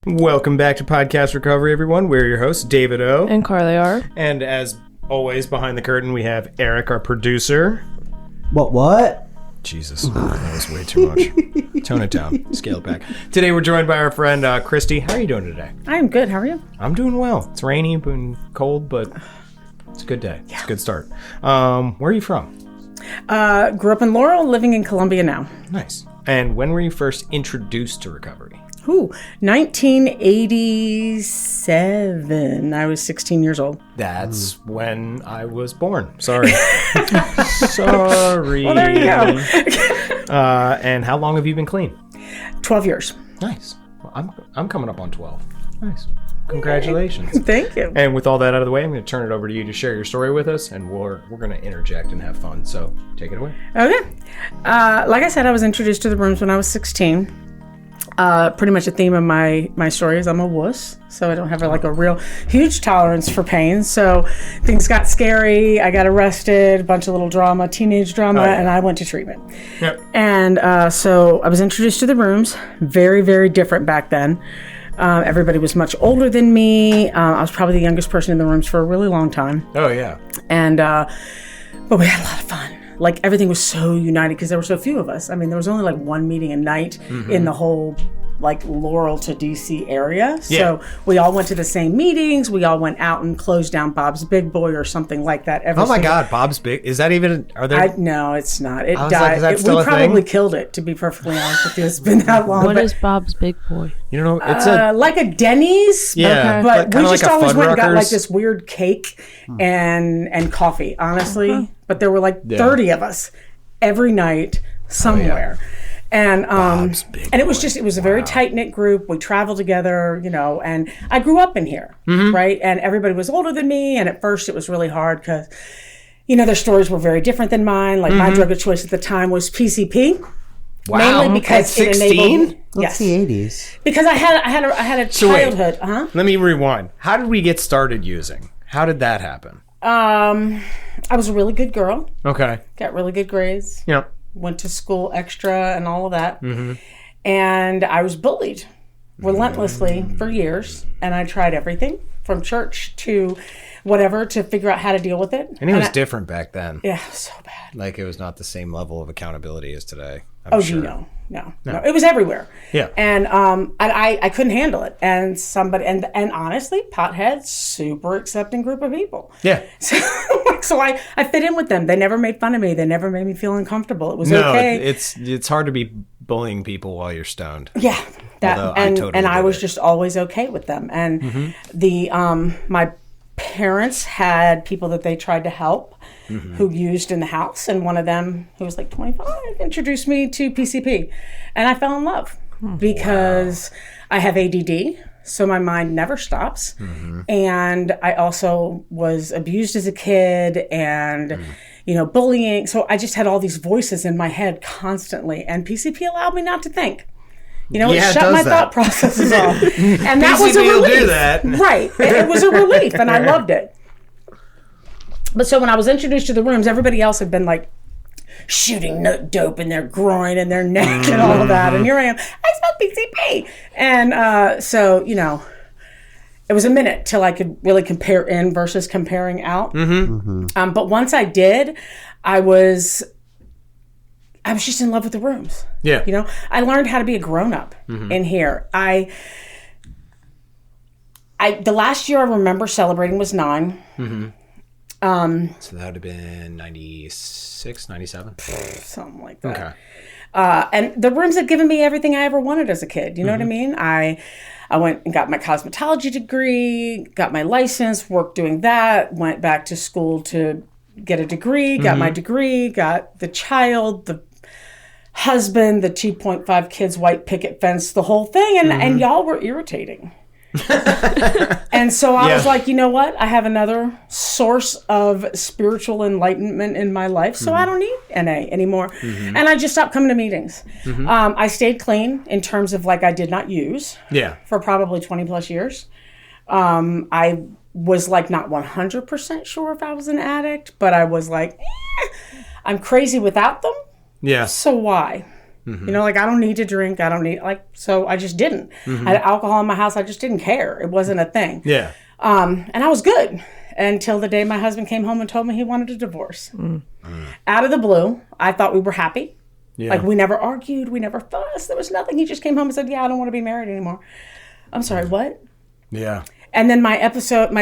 Welcome back to Podcast Recovery, everyone. We're your hosts, David O. And Carly R. And as always, behind the curtain, we have Eric, our producer. What? Jesus, that was way too much. Tone it down. Scale it back. Today, we're joined by our friend, Christi. How are you doing today? I'm good. How are you? I'm doing well. It's rainy and cold, but it's a good day. Yeah. It's a good start. Where are you from? Grew up in Laurel, living in Columbia now. Nice. And when were you first introduced to recovery? 1987. I was 16 years old. That's when I was born. Sorry. Sorry. Well, there you go. And how long have you been clean? 12 years. Nice. Well, I'm coming up on 12. Nice. Congratulations. Thank you. And with all that out of the way, I'm going to turn it over to you to share your story with us, and we're going to interject and have fun. So take it away. Okay. Like I said, I was introduced to the rooms when I was 16. Pretty much a theme of my story is I'm a wuss, so I don't have a real huge tolerance for pain. So things got scary. I got arrested, a bunch of little drama, teenage drama, and I went to treatment. Yep. And so I was introduced to the rooms. Very, very different back then. Everybody was much older than me. I was probably the youngest person in the rooms for a really long time. Oh, yeah. And but we had a lot of fun. Like, everything was so united because there were so few of us. I mean, there was only like one meeting a night in the whole Laurel to DC area. So we all went to the same meetings. We all went out and closed down Bob's Big Boy or something like that. Oh my God, Bob's Big. Is that even, are there? No, it's not. It died. Like, is that still we a probably thing? Killed it, to be perfectly honest with you. It's been that long. What is Bob's Big Boy? You know, it's like a Denny's. Yeah. But we just like always went and got Fuddruckers. like this weird cake and coffee, honestly. But there were like 30 of us every night somewhere. And it was a very tight-knit group. We traveled together, and I grew up in here, right? And everybody was older than me, and at first it was really hard because, their stories were very different than mine. Like, my drug of choice at the time was PCP. Wow. Mainly because at 16? it enabled... What's the 80s? Because I had a childhood. Let me rewind. How did we get started using? How did that happen? I was a really good girl. Okay. Got really good grades. Yep. Went to school extra and all of that. And I was bullied relentlessly for years. And I tried everything from church to whatever to figure out how to deal with it. And it was different back then. Yeah, so bad. Like, it was not the same level of accountability as today. No. It was everywhere. Yeah. And I couldn't handle it. And and honestly, potheads, super accepting group of people. Yeah. So I fit in with them. They never made fun of me. They never made me feel uncomfortable. It was okay. It's hard to be bullying people while you're stoned. Yeah. I was it. just always okay with them. And my parents had people that they tried to help who used in the house, and one of them, who was like 25, introduced me to PCP, and I fell in love because I have ADD, so my mind never stops, and I also was abused as a kid, and bullying, so I just had all these voices in my head constantly, and PCP allowed me not to think. It shut my thought processes off. And that was a relief. PCP will do that. Right. It was a relief, and I loved it. But so when I was introduced to the rooms, everybody else had been like shooting dope in their groin and their neck and all of that. And here I am, I smoke PCP. And so, it was a minute till I could really compare in versus comparing out. But once I did, I was just in love with the rooms. Yeah. I learned how to be a grown-up in here. The last year I remember celebrating was 9. So that would have been 96, 97? Something like that. Okay. And the rooms had given me everything I ever wanted as a kid. You know what I mean? I went and got my cosmetology degree, got my license, worked doing that, went back to school to get a degree, got my degree, got the child, the husband, the 2.5 kids, white picket fence, the whole thing. And y'all were irritating. And so I was like, you know what? I have another source of spiritual enlightenment in my life, so I don't need NA anymore. And I just stopped coming to meetings. I stayed clean in terms of I did not use for probably 20 plus years. I was not 100% sure if I was an addict, but I was like, I'm crazy without them. Yeah. So why? You know, like I don't need to drink. I don't need so I just didn't. I had alcohol in my house. I just didn't care. It wasn't a thing. Yeah. And I was good until the day my husband came home and told me he wanted a divorce. Out of the blue, I thought we were happy. Yeah. Like we never argued. We never fussed. There was nothing. He just came home and said, yeah, I don't want to be married anymore. I'm sorry, what? Yeah. And then my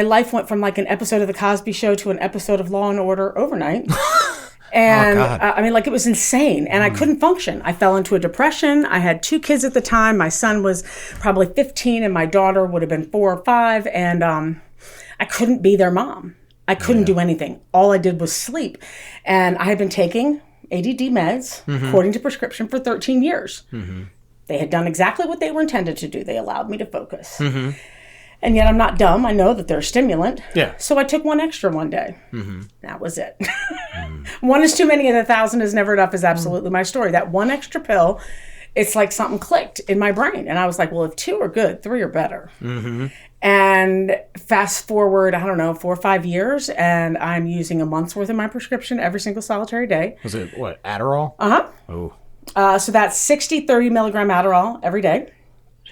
life went from like an episode of The Cosby Show to an episode of Law and Order overnight. And I mean, like it was insane. And I couldn't function. I fell into a depression. I had 2 kids at the time. My son was probably 15 and my daughter would have been 4 or 5. And I couldn't be their mom. I couldn't do anything. All I did was sleep. And I had been taking ADD meds according to prescription for 13 years. They had done exactly what they were intended to do. They allowed me to focus. And yet I'm not dumb. I know that they're a stimulant. Yeah. So I took 1 extra one day. That was it. 1 is too many and 1,000 is never enough is absolutely my story. That 1 extra pill, it's like something clicked in my brain. And I was like, well, if 2 are good, 3 are better. And fast forward, I don't know, 4 or 5 years, and I'm using a month's worth of my prescription every single solitary day. Was it, what, Adderall? Oh. So that's 60, 30 milligram Adderall every day.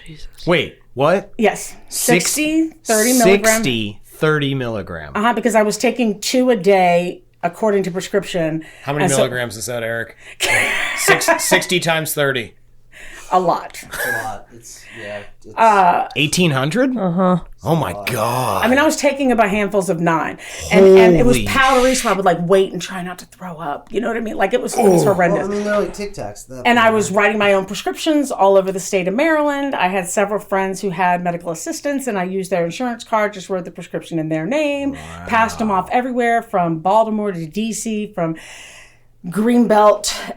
Jesus. Wait, what? Yes. 60, 30 milligram. 60, 30 milligram. Because I was taking 2 a day according to prescription. How many milligrams is that, Eric? 60 times 30. A lot. It's a lot. It's 1,800? Oh my God. I mean, I was taking about handfuls of 9. And it was powdery, so I would like wait and try not to throw up. You know what I mean? Like it was horrendous. Well, I mean, they're like Tic Tacs. And I was writing my own prescriptions all over the state of Maryland. I had several friends who had medical assistants, and I used their insurance card, just wrote the prescription in their name, passed them off everywhere from Baltimore to DC, from Greenbelt,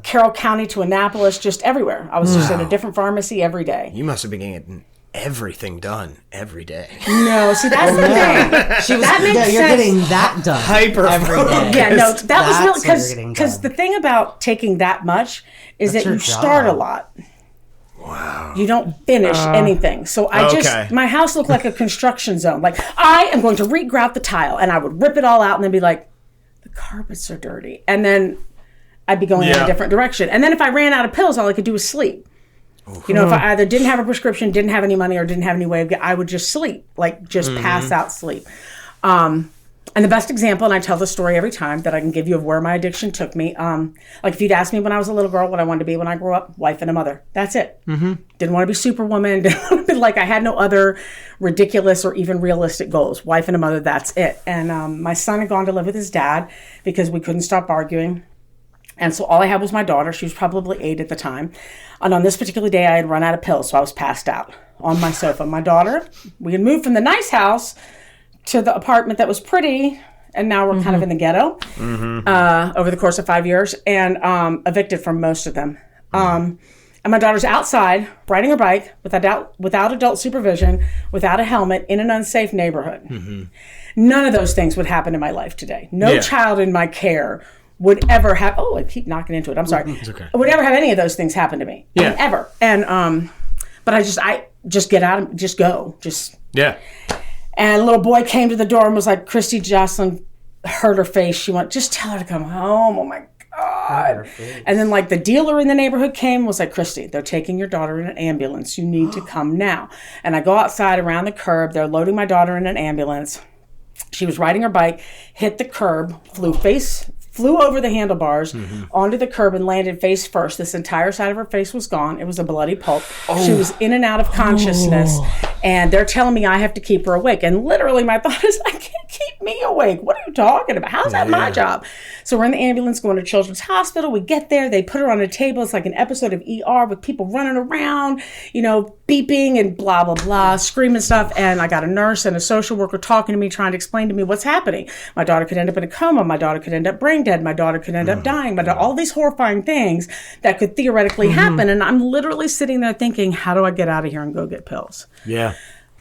Carroll County to Annapolis, just everywhere. I was just at a different pharmacy every day. You must have been getting everything done every day. No, see, that's the thing. That makes sense. You're getting that done Hyper every day. Yeah, no, that was really because the the thing about taking that much is that you start a lot. Wow. You don't finish anything. So my house looked like a construction zone. Like, I am going to regrout the tile, and I would rip it all out and then be like, the carpets are dirty. And then I'd be going in a different direction. And then if I ran out of pills, all I could do was sleep. You know, if I either didn't have a prescription, didn't have any money, or didn't have any way of I would just sleep, like just pass out sleep. And the best example, and I tell the story every time that I can give you of where my addiction took me. Like if you'd asked me when I was a little girl what I wanted to be when I grew up, wife and a mother. That's it. Didn't want to be Superwoman. Like I had no other ridiculous or even realistic goals. Wife and a mother, that's it. And my son had gone to live with his dad because we couldn't stop arguing. And so all I had was my daughter. She was probably 8 at the time. And on this particular day, I had run out of pills, so I was passed out on my sofa. My daughter, we had moved from the nice house to the apartment that was pretty, and now we're kind of in the ghetto over the course of 5 years, and evicted from most of them. And my daughter's outside, riding her bike without adult supervision, without a helmet, in an unsafe neighborhood. None of those things would happen in my life today. No child in my care would ever have, I keep knocking into it, I'm sorry. It's okay. Would ever have any of those things happen to me. I mean, ever. And, but I just get out, just go. And a little boy came to the door and was like, Christi, Jocelyn hurt her face. She went, just tell her to come home. Oh my God. And then like the dealer in the neighborhood came and was like, Christi, they're taking your daughter in an ambulance. You need to come now. And I go outside around the curb. They're loading my daughter in an ambulance. She was riding her bike, hit the curb, flew over the handlebars onto the curb and landed face first. This entire side of her face was gone. It was a bloody pulp. She was in and out of consciousness. And they're telling me I have to keep her awake. And literally my thought is, I can't keep me awake. What are you talking about? How's that my job? So we're in the ambulance going to Children's Hospital. We get there. They put her on a table. It's like an episode of ER with people running around, beeping and blah, blah, blah, screaming stuff. And I got a nurse and a social worker talking to me, trying to explain to me what's happening. My daughter could end up in a coma. My daughter could end up brain dead. My daughter could end up dying. All these horrifying things that could theoretically happen. And I'm literally sitting there thinking, how do I get out of here and go get pills? Yeah.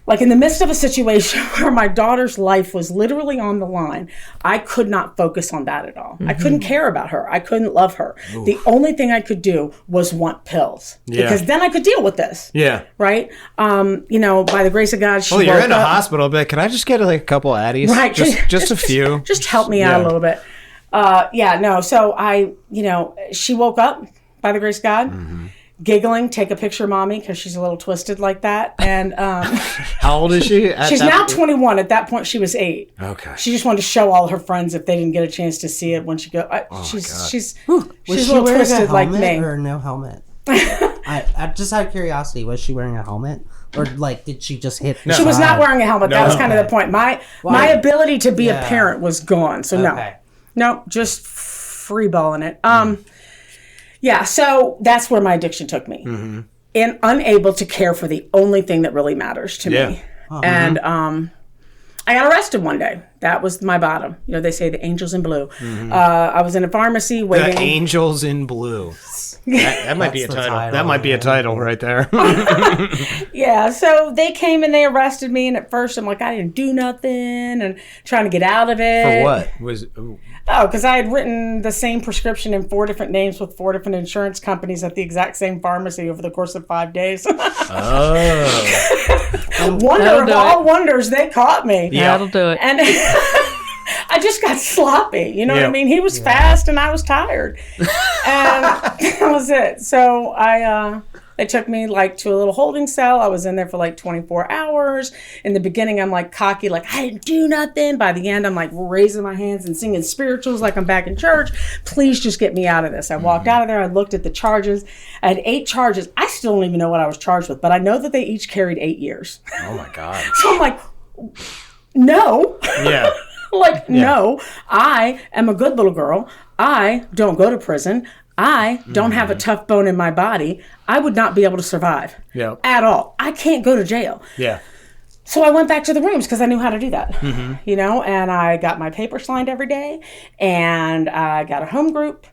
Like in the midst of a situation where my daughter's life was literally on the line, I could not focus on that at all. I couldn't care about her. I couldn't love her. Oof. The only thing I could do was want pills. Because then I could deal with this. Yeah. Right? By the grace of God, she you're in a hospital, but can I just get like a couple Addies? Right. Just a few. Just help me out a little bit. So she woke up by the grace of God, giggling, take a picture of mommy because she's a little twisted like that. And How old is she? she's now 21. At that point, she was 8. Okay. She just wanted to show all her friends if they didn't get a chance to see it when she go. She's a little twisted like me. Or no helmet? I just out of curiosity, was she wearing a helmet? Or like, did she just hit? She was not wearing a helmet. That was kind of the point. My ability to be a parent was gone. So no, just free balling it. So that's where my addiction took me, and unable to care for the only thing that really matters to me. And I got arrested one day. That was my bottom. They say the angels in blue. I was in a pharmacy waiting. The angels in blue. That might be a title. That might be a title right there. Yeah, so they came and they arrested me, and at first I'm like, I didn't do nothing, and trying to get out of it. For what? Because I had written the same prescription in 4 different names with 4 different insurance companies at the exact same pharmacy over the course of 5 days. Wonder of all wonders, they caught me. Yeah, that'll do it. And I just got sloppy. You know what I mean? He was fast and I was tired. And that was it. So they took me to a little holding cell. I was in there for 24 hours. In the beginning, I'm cocky, I didn't do nothing. By the end, I'm raising my hands and singing spirituals like I'm back in church. Please just get me out of this. I walked out of there. I looked at the charges. I had 8 charges. I still don't even know what I was charged with, but I know that they each carried 8 years. Oh my God. So I'm no. Yeah. No, I am a good little girl. I don't go to prison. I don't have a tough bone in my body. I would not be able to survive at all. I can't go to jail. Yeah. So I went back to the rooms because I knew how to do that, and I got my paper signed every day, and I got a home group,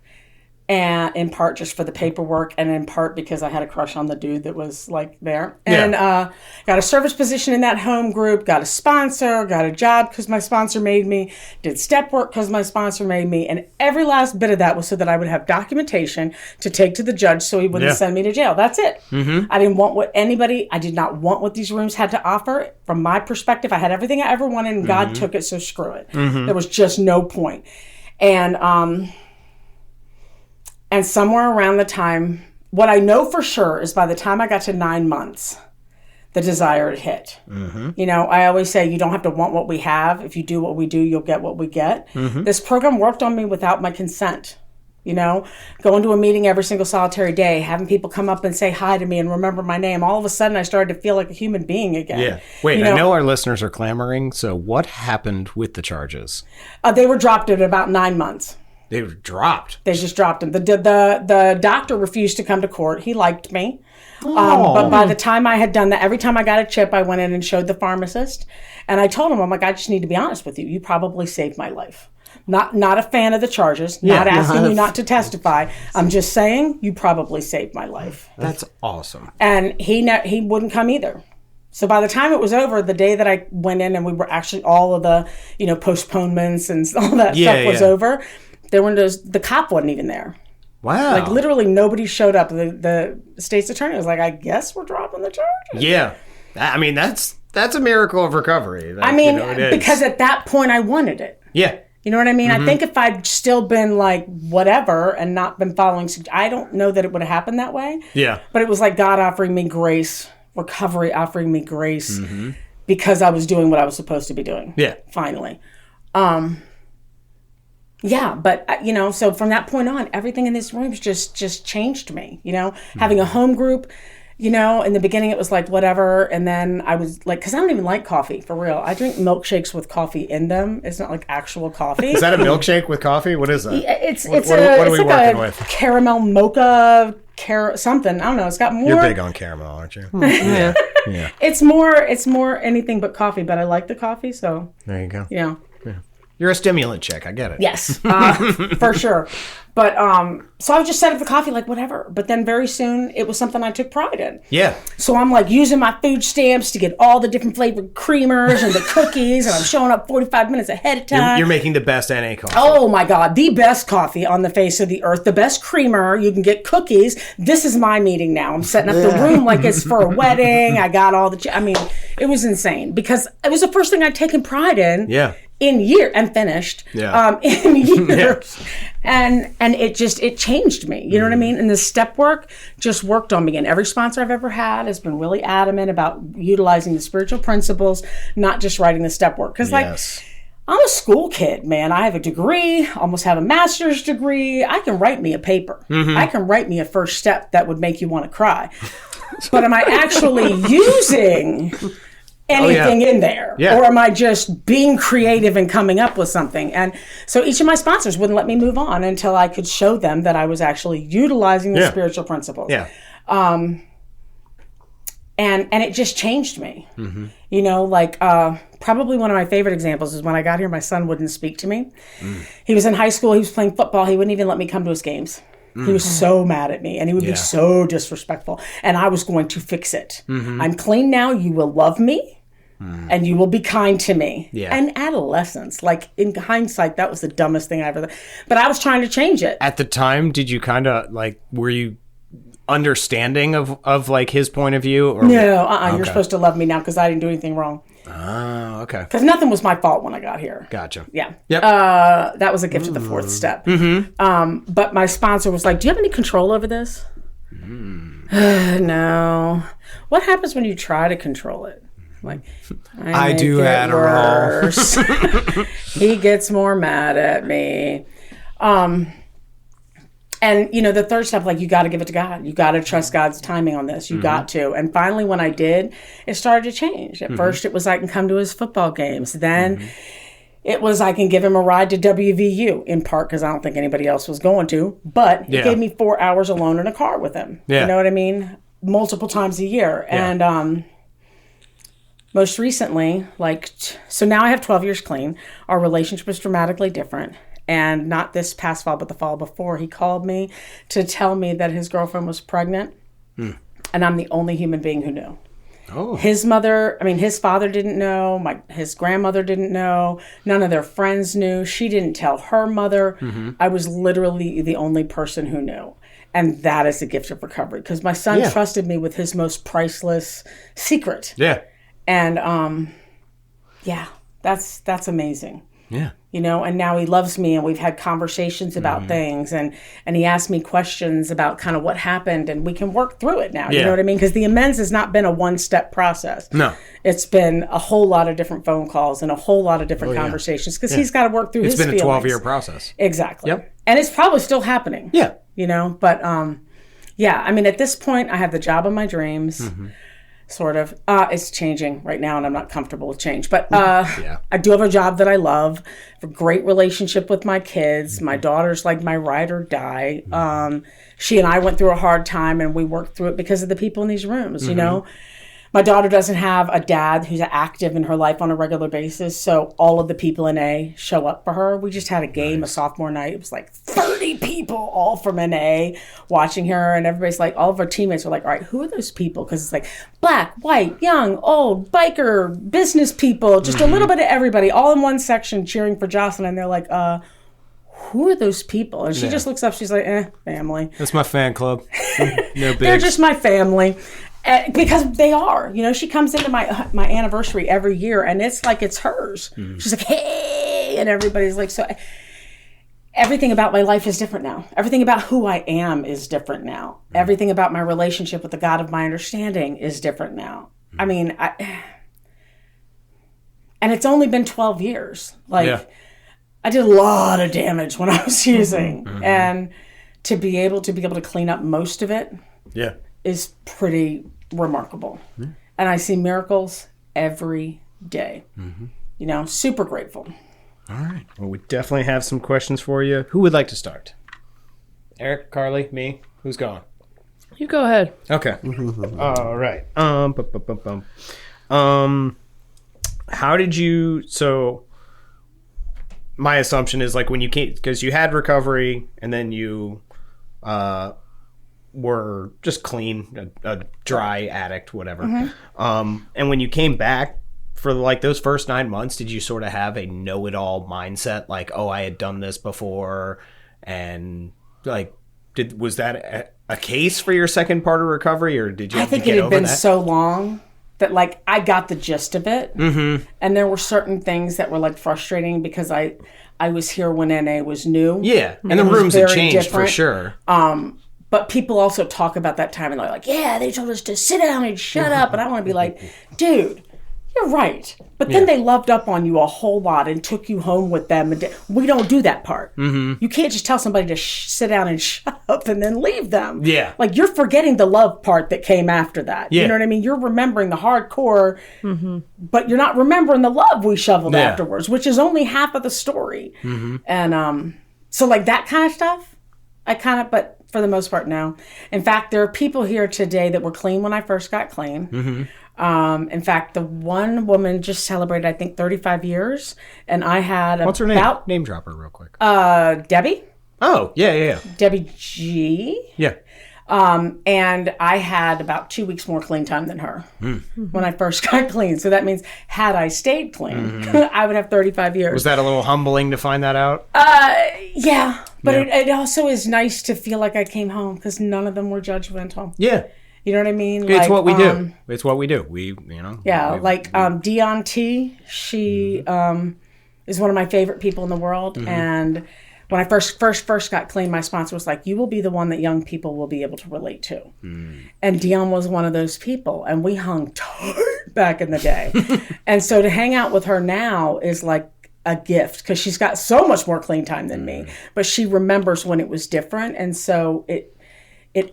and in part just for the paperwork, and in part because I had a crush on the dude that was there. And got a service position in that home group, got a sponsor, got a job because my sponsor made me, did step work because my sponsor made me, and every last bit of that was so that I would have documentation to take to the judge so he wouldn't send me to jail. That's it. I didn't want I did not want what these rooms had to offer. From my perspective, I had everything I ever wanted, and God took it, so screw it. There was just no point. And somewhere around the time, what I know for sure is by the time I got to 9 months, the desire had hit. I always say you don't have to want what we have. If you do what we do, you'll get what we get. This program worked on me without my consent. Going to a meeting every single solitary day, having people come up and say hi to me and remember my name. All of a sudden, I started to feel like a human being again. Yeah. Wait, I know our listeners are clamoring. So what happened with the charges? They were dropped at about 9 months. They were dropped. They just dropped them. The doctor refused to come to court. He liked me. But by the time I had done that, every time I got a chip, I went in and showed the pharmacist. And I told him, I just need to be honest with you. You probably saved my life. Not a fan of the charges. Not asking you not to testify. I'm just saying you probably saved my life. That's awesome. And he wouldn't come either. So by the time it was over, the day that I went in and we were actually all of the postponements and all that stuff was over, the cop wasn't even there. Wow. Literally nobody showed up. The state's attorney was I guess we're dropping the charges. Yeah. I mean, that's a miracle of recovery. Because at that point I wanted it. Yeah. You know what I mean? I think if I'd still been whatever and not been following, I don't know that it would have happened that way. Yeah. But it was God offering me grace, recovery offering me grace because I was doing what I was supposed to be doing. Yeah. Finally. Yeah, but so from that point on, everything in this room just changed me. Having a home group, in the beginning it was whatever, and then I was because I don't even like coffee for real. I drink milkshakes with coffee in them. It's not actual coffee. Is that a milkshake with coffee? What is that? What are we working with? Caramel mocha. Something. I don't know. It's got more. You're big on caramel, aren't you? Yeah. It's more anything but coffee, but I like the coffee, so. There you go. Yeah. You're a stimulant chick. I get it. Yes, for sure. But so I would just set up the coffee whatever. But then very soon it was something I took pride in. Yeah. So I'm using my food stamps to get all the different flavored creamers and the cookies, and I'm showing up 45 minutes ahead of time. You're making the best NA coffee. Oh my God, the best coffee on the face of the earth, the best creamer. You can get cookies. This is my meeting now. I'm setting up the room like it's for a wedding. I got all the. It was insane because it was the first thing I'd taken pride in. Yeah. in year and finished in years. And it changed me. You know what I mean? And the step work just worked on me. And every sponsor I've ever had has been really adamant about utilizing the spiritual principles, not just writing the step work. Because I'm a school kid, man. I have a degree, almost have a master's degree. I can write me a paper. I can write me a first step that would make you want to cry. But am I actually using anything in there? Or am I just being creative and coming up with something? And so each of my sponsors wouldn't let me move on until I could show them that I was actually utilizing the spiritual principles. And it just changed me. You know, like probably one of my favorite examples is when I got here, my son wouldn't speak to me. He was in high school. He was playing football. He wouldn't even let me come to his games. He was so mad at me, and he would be so disrespectful. And I was going to fix it. I'm clean now. You will love me, and you will be kind to me. And adolescence, like in hindsight, that was the dumbest thing I ever. But I was trying to change it. At the time, did you kind of like? Were you understanding of like his point of view? Or no, you're supposed to love me now because I didn't do anything wrong. Oh, okay. Because nothing was my fault when I got here. Gotcha. Yeah. Yep. That was a gift of the fourth step. But my sponsor was like, do you have any control over this? No. What happens when you try to control it? Like, I do Adderall. He gets more mad at me. And, you know, the third step, like, you got to give it to God. You got to trust God's timing on this. You got to. And finally, when I did, it started to change. At first, it was I can come to his football games. Then it was I can give him a ride to WVU, in part because I don't think anybody else was going to. But it gave me 4 hours alone in a car with him. You know what I mean? Multiple times a year. And most recently, like, so now I have 12 years clean. Our relationship is dramatically different. And not this past fall, but the fall before, he called me to tell me that his girlfriend was pregnant. And I'm the only human being who knew. His father didn't know. His grandmother didn't know. None of their friends knew. She didn't tell her mother. I was literally the only person who knew. And that is the gift of recovery. Because my son trusted me with his most priceless secret. And, that's amazing. You know, and now he loves me, and we've had conversations about things, and he asked me questions about kind of what happened, and we can work through it now. You know what I mean? Because the amends has not been a one-step process. No. It's been a whole lot of different phone calls and a whole lot of different conversations because he's got to work through his feelings. It's been a 12-year process. Exactly. And it's probably still happening. You know, but I mean, at this point, I have the job of my dreams. Sort of. It's changing right now, and I'm not comfortable with change. But I do have a job that I love, a great relationship with my kids. My daughter's like my ride or die. She and I went through a hard time, and we worked through it because of the people in these rooms, you know. My daughter doesn't have a dad who's active in her life on a regular basis, so all of the people in A show up for her. We just had a game, a sophomore night. It was like 30 people, all from NA, watching her, and everybody's like, all of our teammates were like, all right, who are those people? Because it's like black, white, young, old, biker, business people, just a little bit of everybody, all in one section cheering for Jocelyn, and they're like, who are those people? And she just looks up, she's like, family. That's my fan club. No bigs. They're just my family. Because they are, you know, she comes into my anniversary every year, and it's like it's hers. She's like, hey, and everybody's like, so everything about my life is different now. Everything about who I am is different now. Everything about my relationship with the God of my understanding is different now. I mean, and it's only been 12 years. Like, I did a lot of damage when I was using, and to be able to clean up most of it, is pretty remarkable. And I see miracles every day. You know, super grateful. All right. Well, we definitely have some questions for you. Who would like to start? Eric, Carly, me? Who's going? You go ahead. Okay. All right. How did you... So, my assumption is like when you came... Because you had recovery, and then you... were just clean, a dry addict, whatever. And when you came back for like those first 9 months, did you sort of have a know-it-all mindset? Like, oh, I had done this before. And like, was that a case for your second part of recovery, or did you have to get over that? I think it had been so long that like I got the gist of it, and there were certain things that were like frustrating because I was here when NA was new. Yeah, and the rooms had changed for sure. But people also talk about that time and they're like, yeah, they told us to sit down and shut up. And I want to be like, dude, you're right. But then they loved up on you a whole lot and took you home with them. And we don't do that part. You can't just tell somebody to sit down and shut up and then leave them. Yeah. Like, you're forgetting the love part that came after that. Yeah. You know what I mean? You're remembering the hardcore, but you're not remembering the love we shoveled afterwards, which is only half of the story. And so, like, that kind of stuff, but for the most part, no. In fact, there are people here today that were clean when I first got clean. In fact, the one woman just celebrated, I think, 35 years, and I had What's her name? Name drop her real quick. Debbie. Oh, yeah. Debbie G. Yeah. And I had about 2 weeks more clean time than her when I first got clean. So that means had I stayed clean, I would have 35 years. Was that a little humbling to find that out? Yeah. But it also is nice to feel like I came home because none of them were judgmental. Yeah. You know what I mean? It's what we do. It's what we do. Yeah, Dion T, she is one of my favorite people in the world. And when I first got clean, my sponsor was like, you will be the one that young people will be able to relate to. And Dion was one of those people. And we hung tight back in the day. And so to hang out with her now is like a gift because she's got so much more clean time than me. But she remembers when it was different. And so it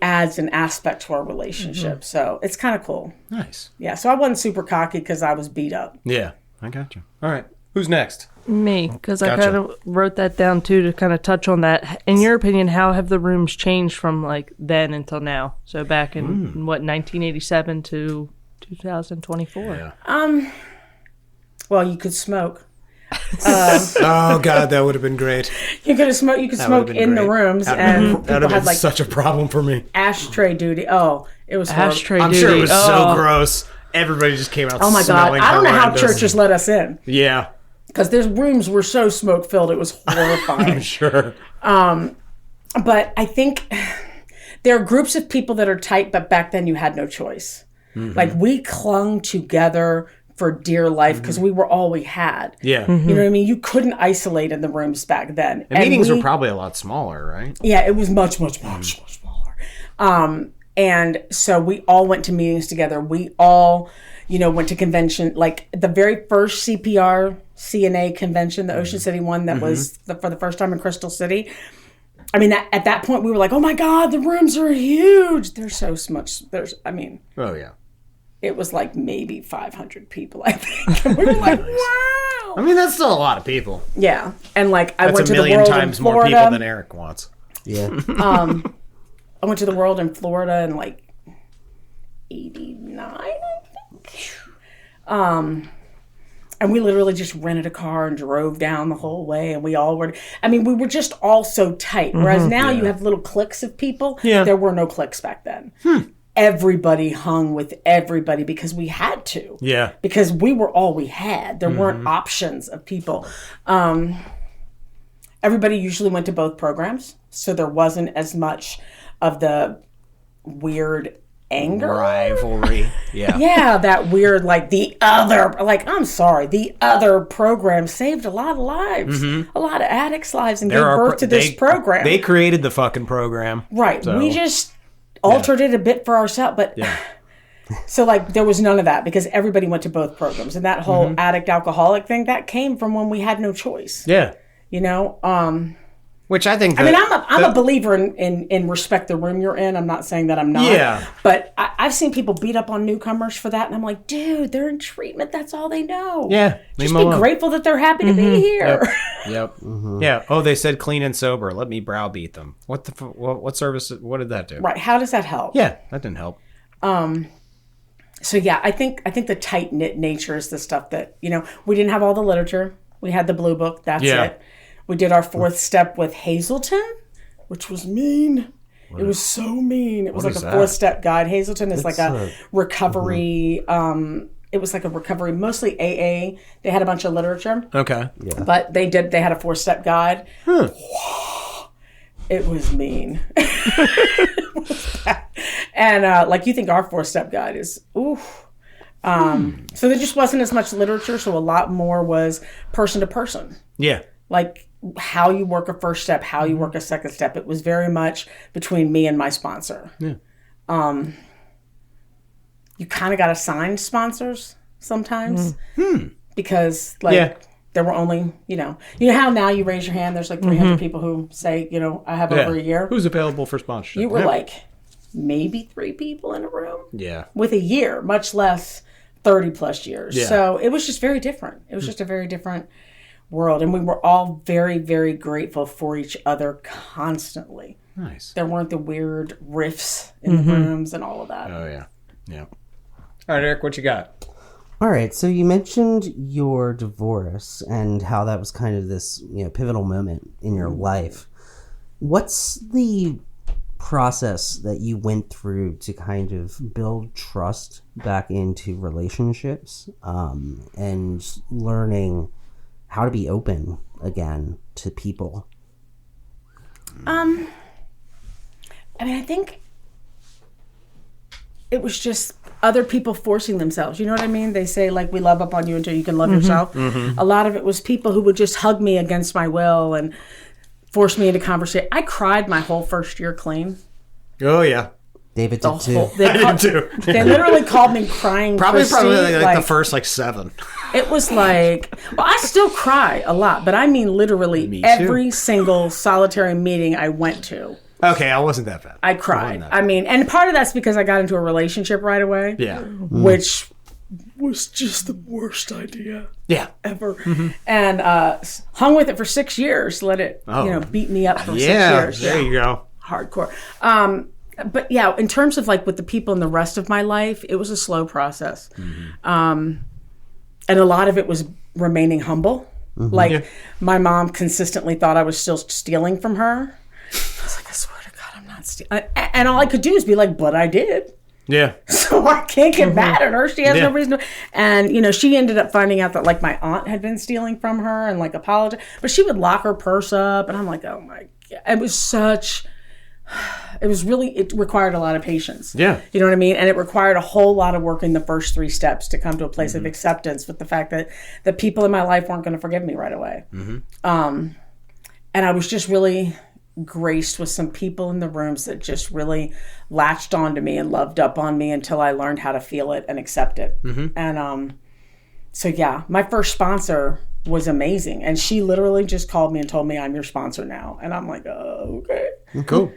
adds an aspect to our relationship. So it's kind of cool. Nice. Yeah, so I wasn't super cocky because I was beat up. Yeah, I got you. All right. Who's next? Me, because I kind of wrote that down too to kind of touch on that. In your opinion, how have the rooms changed from like then until now? So back in 1987 to 2024? Yeah. Well, you could smoke. Oh God, that would have been great. You could smoke in the rooms, and that would have been such a problem for me. Ashtray duty. Oh, it was ashtray horrible. duty. I'm sure it was so gross. Everybody just came out. Oh my God! I don't know how churches let us in. Yeah, because their rooms were so smoke filled. It was horrifying. I'm sure. But I think there are groups of people that are tight, but back then you had no choice. Like we clung together for dear life because we were all we had. Yeah. You know what I mean? You couldn't isolate in the rooms back then. And meetings were probably a lot smaller, right? Yeah, it was much smaller. And so we all went to meetings together. We all, went to convention. Like the very first CPR CNA convention, the Ocean City one that was for the first time in Crystal City. I mean, at that point we were like, oh my God, the rooms are huge. There's so much. Oh yeah. It was like maybe 500 people, I think. And we were like, wow. I mean, that's still a lot of people. Yeah. And like, I went to the world That's a million times more people than Eric wants. Yeah. I went to the world in Florida in like 89, I think. And we literally just rented a car and drove down the whole way. And we were just all so tight. Whereas now you have little cliques of people. Yeah. There were no cliques back then. Everybody hung with everybody because we had to. Yeah. Because we were all we had. There weren't options of people. Everybody usually went to both programs. So there wasn't as much of the weird anger. Rivalry. Yeah. Yeah, that weird, the other program saved a lot of lives. A lot of addicts' lives and gave birth to this program. They created the fucking program. Right. So. We just altered it a bit for ourselves, but so there was none of that because everybody went to both programs, and that whole addict alcoholic thing that came from when we had no choice. Yeah, which I think. I'm a believer in respect the room you're in. I'm not saying that I'm not. Yeah, but I've seen people beat up on newcomers for that, and I'm like, dude, they're in treatment. That's all they know. Yeah, just be grateful that they're happy to be here. Yep. Yeah. Oh, they said clean and sober. Let me browbeat them. What service? What did that do? Right. How does that help? Yeah, that didn't help. So yeah, I think the tight knit nature is the stuff that we didn't have all the literature. We had the blue book. That's it. We did our fourth step with Hazelton, which was mean. It was so mean. It was like a 4-step guide. Hazelton is like a recovery. It was like a recovery, mostly AA. They had a bunch of literature. Okay. Yeah. But they had a 4-step guide. Huh. It was mean. It was bad. And you think our 4-step guide is, oof. So there just wasn't as much literature, so a lot more was person to person. Yeah. Like how you work a first step, how you work a second step. It was very much between me and my sponsor. Yeah. You kind of got assigned sponsors sometimes because there were only, you know how now you raise your hand, there's like 300 people who say, I have over a year. Who's available for sponsorship? You were like maybe 3 people in a room. Yeah. With a year, much less 30 plus years. Yeah. So it was just very different. It was just a very different world. And we were all very, very grateful for each other constantly. Nice. There weren't the weird rifts in the rooms and all of that. Oh, yeah. Yeah. All right, Eric, what you got? All right, so you mentioned your divorce and how that was kind of this, pivotal moment in your life. What's the process that you went through to kind of build trust back into relationships, and learning how to be open again to people? I think it was just other people forcing themselves. You know what I mean? They say, like, we love up on you until you can love yourself. A lot of it was people who would just hug me against my will and force me into conversation. I cried my whole first year clean. Oh, yeah. David did too. I did too. They literally called me crying Probably Christi, like the first 7. It was like, well, I still cry a lot, but I mean literally every single solitary meeting I went to. Okay, I wasn't that bad. I cried. And part of that's because I got into a relationship right away. Yeah. Which was just the worst idea. Yeah. Ever. And hung with it for 6 years. Let it, beat me up for 6 years. There you go. Hardcore. But yeah, in terms of like with the people in the rest of my life, it was a slow process. And a lot of it was remaining humble. Like my mom consistently thought I was still stealing from her. I was like, I swear to God, I'm not stealing. And all I could do is be like, but I did. Yeah. So I can't get mad at her. She has no reason to. And, she ended up finding out that like my aunt had been stealing from her and like apologized. But she would lock her purse up. And I'm like, oh my God. It required a lot of patience. Yeah. You know what I mean? And it required a whole lot of work in the first 3 steps to come to a place of acceptance with the fact that the people in my life weren't going to forgive me right away. And I was just really graced with some people in the rooms that just really latched onto me and loved up on me until I learned how to feel it and accept it. And so yeah, my first sponsor was amazing, and she literally just called me and told me, I'm your sponsor now. And I'm like, oh, okay, cool.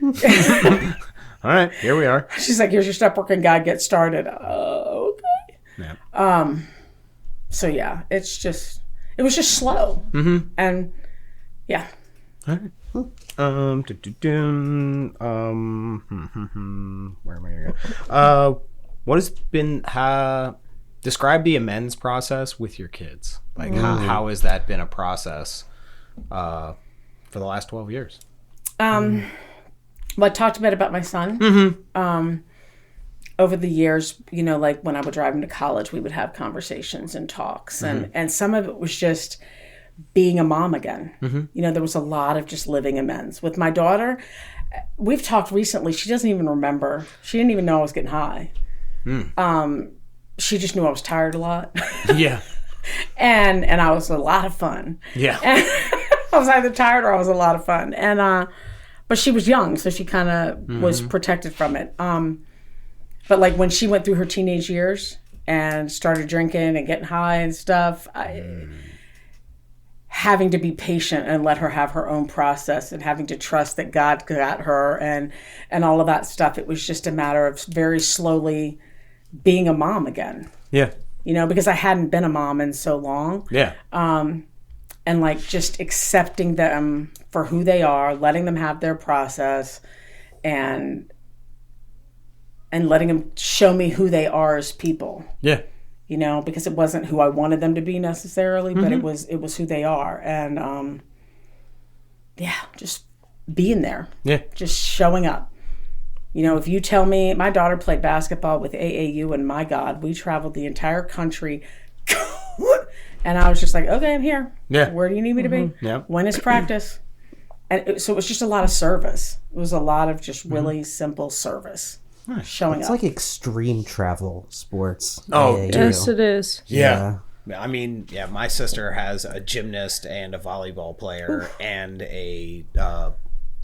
All right, here we are. She's like, here's your step working guide, get started. Okay. Yeah. So yeah, it was just slow. And yeah. All right. Where am I gonna go? What has been describe the amends process with your kids? Like how has that been a process for the last 12 years? Well, I talked a bit about my son. Over the years, like when I would drive him to college, we would have conversations and talks, and some of it was just being a mom again. There was a lot of just living amends. With my daughter, we've talked recently, she doesn't even remember. She didn't even know I was getting high. She just knew I was tired a lot. Yeah. and I was a lot of fun. Yeah. And I was either tired or I was a lot of fun. And but she was young, so she kind of was protected from it. But like when she went through her teenage years and started drinking and getting high and stuff, having to be patient and let her have her own process and having to trust that God got her and all of that stuff. It was just a matter of very slowly being a mom again. Yeah. Because I hadn't been a mom in so long. Yeah. And like just accepting them for who they are, letting them have their process and letting them show me who they are as people. Yeah. Because it wasn't who I wanted them to be necessarily, but it was who they are. And, just being there. Yeah. Just showing up. If you tell me, my daughter played basketball with AAU, and my God, we traveled the entire country. And I was just like, okay, I'm here. Yeah. Where do you need me to be? Yeah. When is practice? And so it was just a lot of service. It was a lot of just really simple service. showing It's up. like extreme travel sports. Oh, you Yes, do. it is. Yeah. I mean, yeah, my sister has a gymnast and a volleyball player and a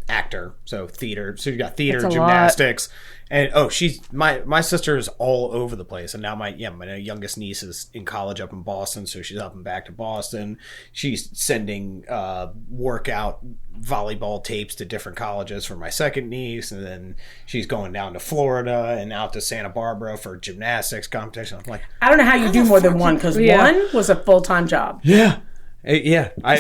actor, so theater. So you got theater, That's a gymnastics, and she's my sister is all over the place. And now my youngest niece is in college up in Boston, so she's up and back to Boston. She's sending workout volleyball tapes to different colleges for my second niece, and then she's going down to Florida and out to Santa Barbara for gymnastics competition. I'm like, I don't know how you do more than one, because one was a full-time job. yeah.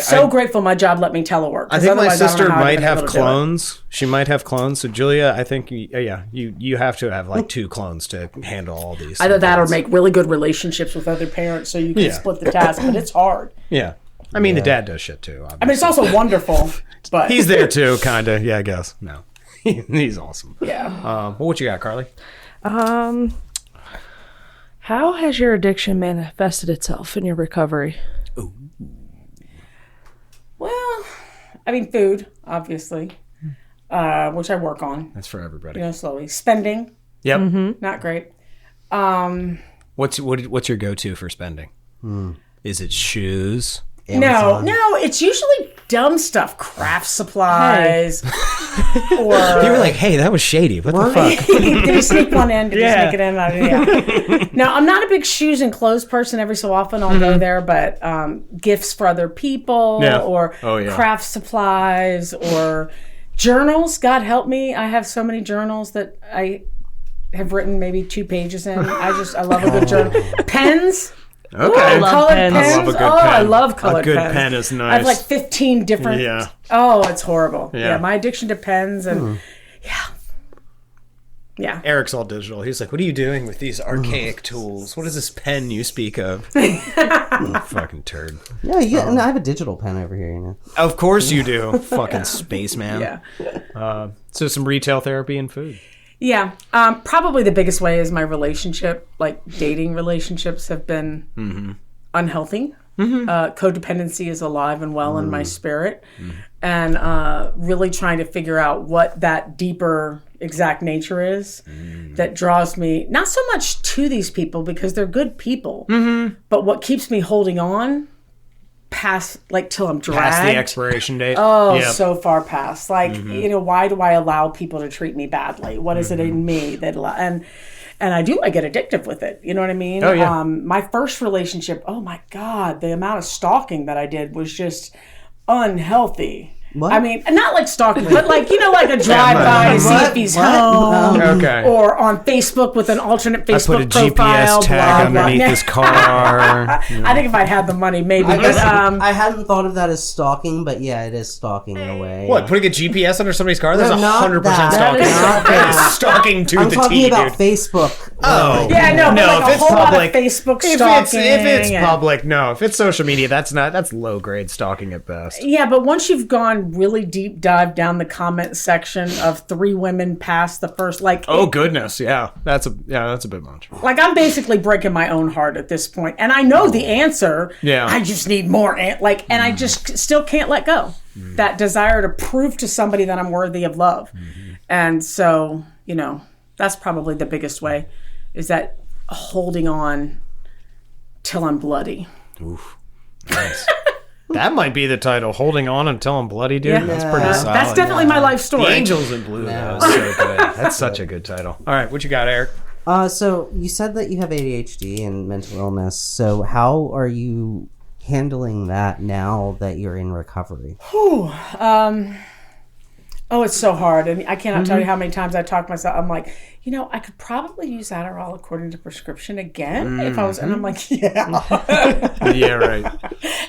So grateful my job let me telework. I think my otherwise I don't sister know how I'd might been have able to do it. clones. She might have clones. So Julia, I think you have to have like 2 clones to handle all these. Either that or things. make really good relationships with other parents so you can split the task, but it's hard. Yeah, I mean the dad does shit too. Obviously. I mean, it's also wonderful, but He's there too, kind of. Yeah, I guess. No, he's awesome. yeah. Well, what you got, Carly? How has your addiction manifested itself in your recovery? Well, I mean, food, obviously, which I work on, That's for everybody. slowly. Spending, Yep. not great. What's your go-to for spending? Is it shoes? Amazon. No, it's usually dumb stuff, craft supplies, or You were like, hey, that was shady. What the fuck? did you sneak one in? Did you sneak it in? Yeah. No, I'm not a big shoes and clothes person. Every so often I'll go there, but gifts for other people, or craft supplies, or journals. God help me, I have so many journals that I have written maybe 2 pages in. I love a good journal. Pens. Okay. I love Colored pens. pens. I love a good pen. I love colored A good pens. pen is nice. I have like 15 different. Yeah. Oh, it's horrible. Yeah. Yeah, my addiction to pens and yeah. Eric's all digital. He's like, what are you doing with these archaic tools? What is this pen you speak of? Fucking turd. Yeah, and I have a digital pen over here, you know. Of course you do. Fucking spaceman. Yeah. So some retail therapy and food. Yeah. Probably the biggest way is my relationship, like dating relationships have been unhealthy. Codependency is alive and well in my spirit. And really trying to figure out what that deeper exact nature is that draws me, not so much to these people because they're good people, but what keeps me holding on past, like till I'm dragged. Past the expiration date. Oh, Yep. so far past. Like, why do I allow people to treat me badly? What is it in me that and I get addictive with it. You know what I mean? Oh, yeah. My first relationship, oh my God, the amount of stalking that I did was just unhealthy. What? I mean, not like stalking, but like, like a drive-by to see if he's home. Okay. Or on Facebook with an alternate I Facebook put a profile. GPS tag blah, blah. underneath his car. I think if I'd had the money, maybe. I guess But, I hadn't thought of that as stalking, but yeah, it is stalking in a way. What, putting a GPS under somebody's car? That's No, not 100% that. stalking. Not That is stalking to I'm the talking T, about dude. Facebook. Oh. yeah, no, but No, like if a it's whole lot public- of Facebook If stalking. it's and- public, no. If it's social media, that's low grade stalking at best. Yeah, but once you've gone really deep dive down the comment section of 3 women past the first, like, Oh goodness, yeah, that's a bit much. like I'm basically breaking my own heart at this point, and I know the answer. Yeah. I just need more, and I just still can't let go. That desire to prove to somebody that I'm worthy of love, and so that's probably the biggest way, is that holding on till I'm bloody. Oof, nice. That might be the title. Holding on until I'm bloody, dude. Yeah. That's pretty solid. That's definitely my life The story. Angels in Blue. That was so good. That's such a good title. All right, what you got, Eric? So you said that you have ADHD and mental illness. So how are you handling that now that you're in recovery? Oh, it's so hard. And I cannot tell you how many times I talk myself. I'm like, I could probably use Adderall according to prescription again if I was. And I'm like, yeah. Yeah, right.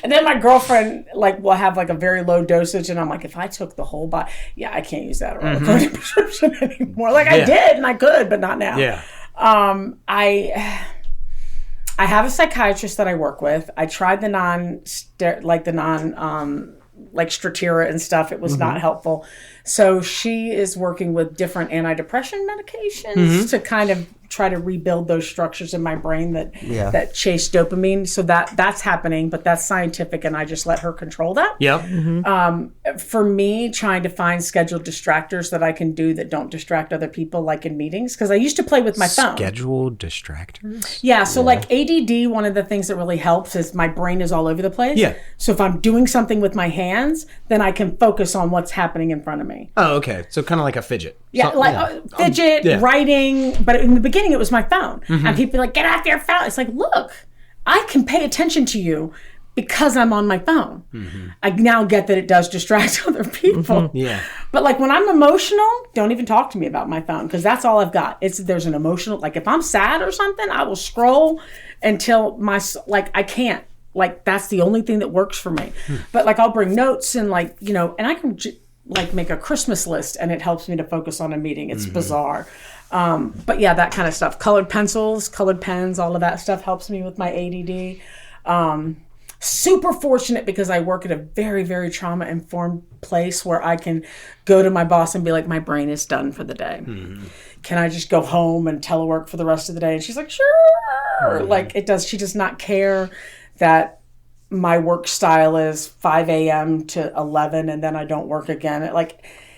And then my girlfriend will have a very low dosage. And I'm like, if I took the whole bottle, I can't use Adderall according to prescription anymore. I did and I could, but not now. Yeah. I have a psychiatrist that I work with. I tried the non Stratera and stuff. It was not helpful. So she is working with different antidepressant medications to kind of try to rebuild those structures in my brain that chase dopamine. So that's happening, but that's scientific, and I just let her control that. Yep. For me, trying to find scheduled distractors that I can do that don't distract other people, like in meetings, because I used to play with my phone. Scheduled distractors? Yeah, so like ADD, one of the things that really helps is my brain is all over the place. Yeah. So if I'm doing something with my hands, then I can focus on what's happening in front of me. Oh, okay. So kind of like a fidget. Yeah, fidget, writing. But in the beginning, it was my phone. And people are like, get off your phone. It's like, look, I can pay attention to you because I'm on my phone. I now get that it does distract other people. Yeah. But like when I'm emotional, don't even talk to me about my phone, because that's all I've got. There's an emotional, like if I'm sad or something, I will scroll until I can't. Like that's the only thing that works for me. But like I'll bring notes and like, and I can like make a Christmas list, and it helps me to focus on a meeting. It's bizarre. But yeah, that kind of stuff. Colored pencils, colored pens, all of that stuff helps me with my ADD. Super fortunate because I work at a very, very trauma-informed place where I can go to my boss and be like, my brain is done for the day. Can I just go home and telework for the rest of the day? And she's like, sure. Like she does not care that my work style is 5 a.m. to 11 and then I don't work again.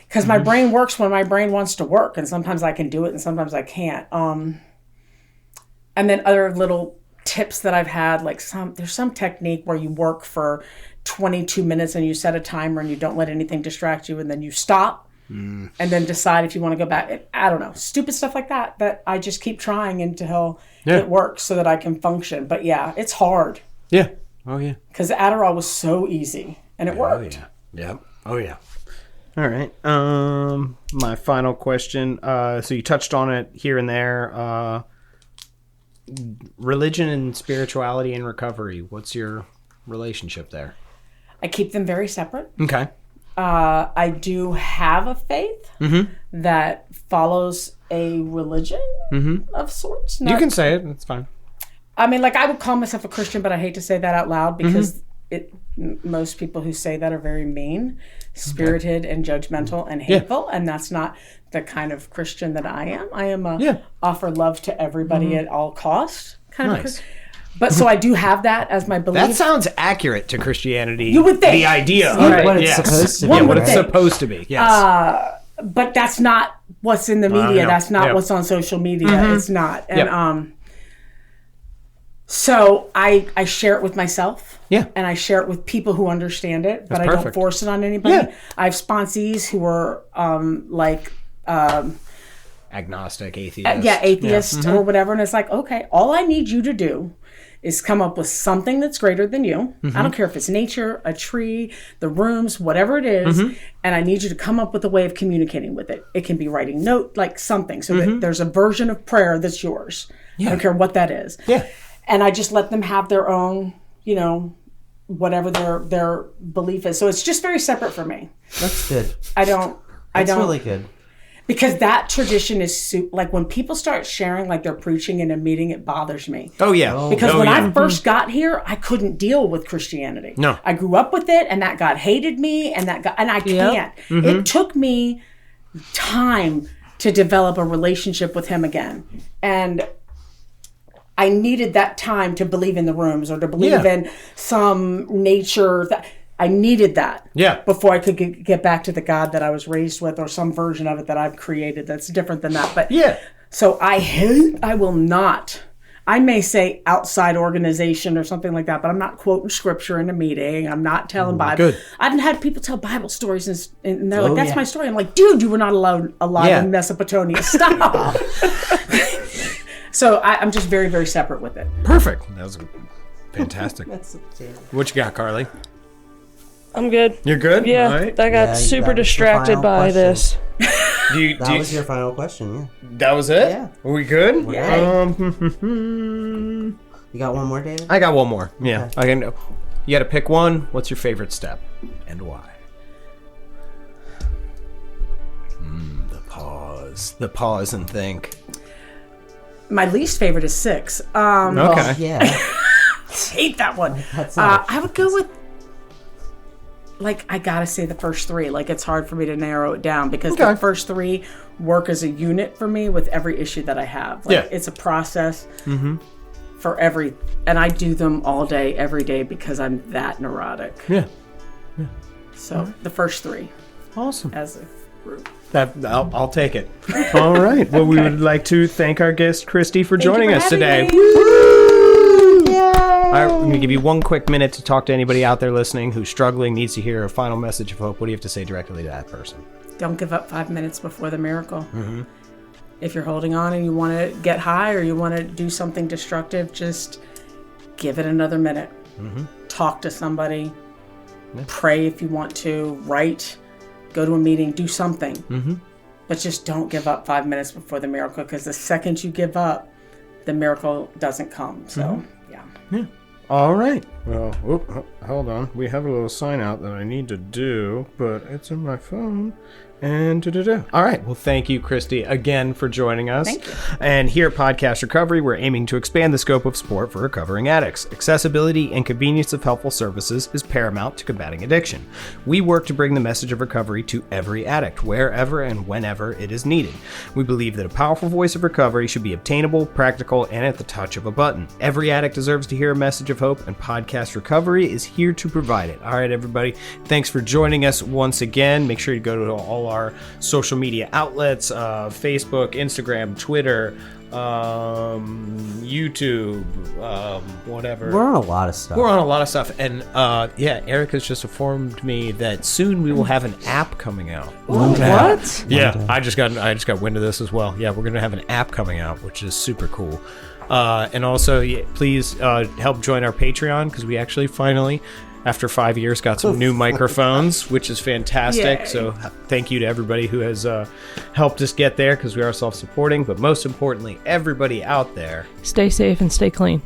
Because my brain works when my brain wants to work, and sometimes I can do it and sometimes I can't. And then other little tips that I've had, like there's some technique where you work for 22 minutes and you set a timer and you don't let anything distract you, and then you stop and then decide if you want to go back. I don't know, stupid stuff like that I just keep trying until it works so that I can function. But yeah, it's hard. Yeah. Oh yeah. Because Adderall was so easy and it worked. Oh yeah. Yep. Oh yeah. All right. My final question. So you touched on it here and there. Religion and spirituality and recovery. What's your relationship there? I keep them very separate. Okay. I do have a faith that follows a religion of sorts. You can say it. It's fine. I mean, like I would call myself a Christian, but I hate to say that out loud because most people who say that are very mean, spirited, and judgmental and hateful, and that's not the kind of Christian that I am. I am a offer love to everybody at all costs kind of Christian. But so I do have that as my belief. That sounds accurate to Christianity. You would think. The idea of what it's supposed to be. Yeah, what it's supposed to be. Yes. But that's not what's in the media. That's not what's on social media. It's not. And so I share it with myself. Yeah. And I share it with people who understand it, but I don't force it on anybody. Yeah. I have sponsees who are agnostic, atheist. Atheist or whatever. And it's like, okay, all I need you to do is come up with something that's greater than you. I don't care if it's nature, a tree, the rooms, whatever it is. And I need you to come up with a way of communicating with it. It can be writing note, like something. So that there's a version of prayer that's yours. I don't care what that is. Yeah. And I just let them have their own, whatever their belief is. So it's just very separate for me. That's good. That's really good. Because that tradition is like when people start sharing like they're preaching in a meeting, it bothers me. Oh yeah. Because when I first got here, I couldn't deal with Christianity. No. I grew up with it, and that God hated me, and I can't. It took me time to develop a relationship with him again. And I needed that time to believe in the rooms or to believe in some nature. I needed that before I could get back to the God that I was raised with, or some version of it that I've created that's different than that. But so I will not. I may say outside organization or something like that, but I'm not quoting scripture in a meeting. I'm not telling Bible. Good. I've had people tell Bible stories and they're like, that's my story. I'm like, dude, you were not alive in Mesopotamia. Stop. So I'm just very, very separate with it. Perfect. That was fantastic. What you got, Carly? I'm good. You're good? Yeah, All right. I got super distracted by this. That was your final question, That was it? Yeah. Are we good? Yeah. You got one more, David? I got one more. Yeah. Okay. You got to pick one. What's your favorite step and why? The pause and think. My least favorite is 6. Okay. Oh, yeah. Hate that one. That's not I would go with like, I gotta say the first three. Like, it's hard for me to narrow it down because Okay. the first three work as a unit for me with every issue that I have. Like, Yeah. it's a process for and I do them all day, every day because I'm that neurotic. Yeah. So the first three Awesome. as a group. I'll take it. All right. Well, we would like to thank our guest, Christi, for joining us today. All right, I'm going to give you 1 quick minute to talk to anybody out there listening who's struggling, needs to hear a final message of hope. What do you have to say directly to that person? Don't give up 5 minutes before the miracle. If you're holding on and you want to get high or you want to do something destructive, just give it another minute. Talk to somebody. Pray if you want to. Write. Go to a meeting. Do something. But just don't give up 5 minutes before the miracle, because the second you give up, the miracle doesn't come. So, yeah. All right. Well, hold on. We have a little sign out that I need to do, but it's in my phone. And all right. Well, thank you, Christi, again for joining us. Thank you. And here at Podcast Recovery, we're aiming to expand the scope of support for recovering addicts. Accessibility and convenience of helpful services is paramount to combating addiction. We work to bring the message of recovery to every addict, wherever and whenever it is needed. We believe that a powerful voice of recovery should be obtainable, practical, and at the touch of a button. Every addict deserves to hear a message of hope, and Podcast Recovery is here to provide it. All right, everybody. Thanks for joining us once again. Make sure you go to all our social media outlets, Facebook, Instagram, Twitter, YouTube, whatever. We're on a lot of stuff. We're on a lot of stuff. And Erica's just informed me that soon we will have an app coming out. What? Yeah, I just got wind of this as well. Yeah, we're going to have an app coming out, which is super cool. And also, please help join our Patreon, because we actually finally, after 5 years, got some new microphones, which is fantastic. Yay. So thank you to everybody who has helped us get there, because we are self-supporting. But most importantly, everybody out there, Stay safe and stay clean.